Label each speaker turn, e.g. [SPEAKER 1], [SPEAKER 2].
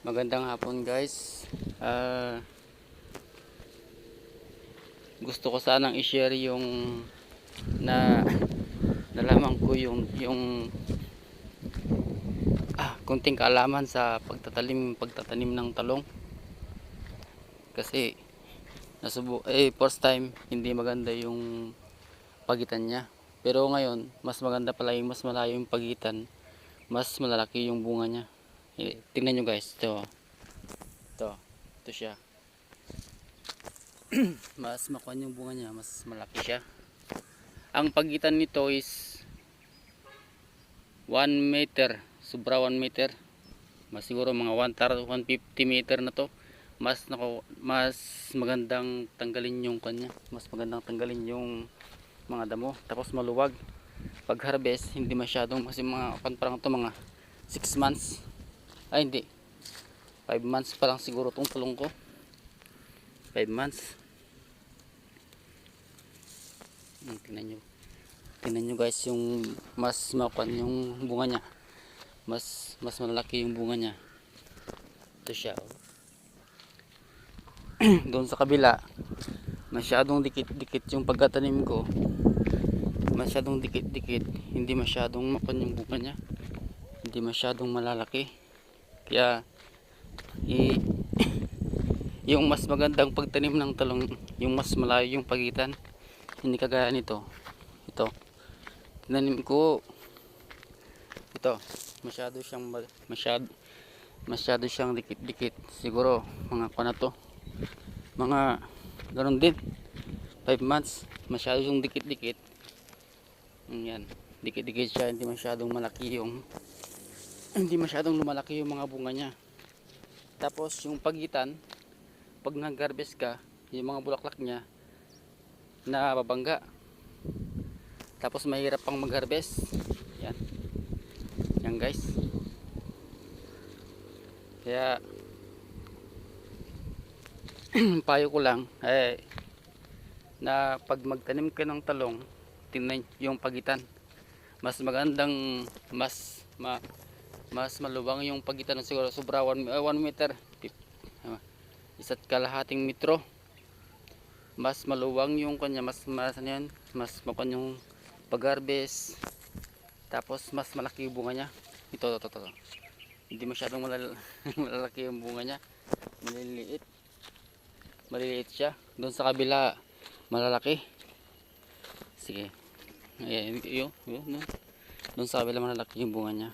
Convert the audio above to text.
[SPEAKER 1] Magandang hapon guys. Gusto ko sanang i-share yung na nalaman ko yung kunting kaalaman sa pagtatanim ng talong. Kasi first time hindi maganda yung pagitan niya. Pero ngayon mas maganda pala yung mas malayo yung pagitan, mas malalaki yung bunga niya. Tingnan nyo guys, ito siya. Mas makuha yung bunga niya, mas malaki siya. Ang pagitan nito is 1 meter, sobra 1 meter. Mas siguro mga 150 meter na to. Mas magandang tanggalin yung kanya, mas magandang tanggalin yung mga damo, tapos maluwag. Pag harvest hindi masyadong, kasi mga parang to mga 6 months. Ay hindi, 5 months pa lang siguro tong talong ko. 5 months. Tingnan nyo guys, yung mas makuha yung bunga niya, mas malaki yung bunga niya. Ito siya. Doon sa kabila masyadong dikit-dikit yung pagkatanim ko, masyadong dikit-dikit, hindi masyadong makuha yung bunga niya, hindi masyadong malalaki. Kaya yung mas magandang pagtanim ng talong, yung mas malayo yung pagitan, hindi kagaya nito. Ito tinanim ko, ito masyado siyang dikit-dikit. Siguro mga na to, mga ganoon din, 5 months. Masyado yung dikit-dikit. Yan, dikit-dikit siya, hindi masyadong lumalaki yung mga bunga niya. Tapos yung pagitan, pag nag-harvest ka, yung mga bulaklak niya na babangga, tapos mahirap pang mag-harvest. Yan guys. Kaya payo ko lang na pag magtanim ka ng talong, tingnan yung pagitan. Mas magandang mas maluwang yung pagitan, siguro sobra 1 meter, isa't kalahating metro. Mas maluwang yung kanya, mas makuha yung pag-harvest, tapos mas malaki yung bunga niya. Ito. Hindi masyadong malalaki yung bunga niya, maliliit siya. Doon sa kabila malalaki. Sige, ayan, yun. Doon sa kabila malalaki yung bunga niya.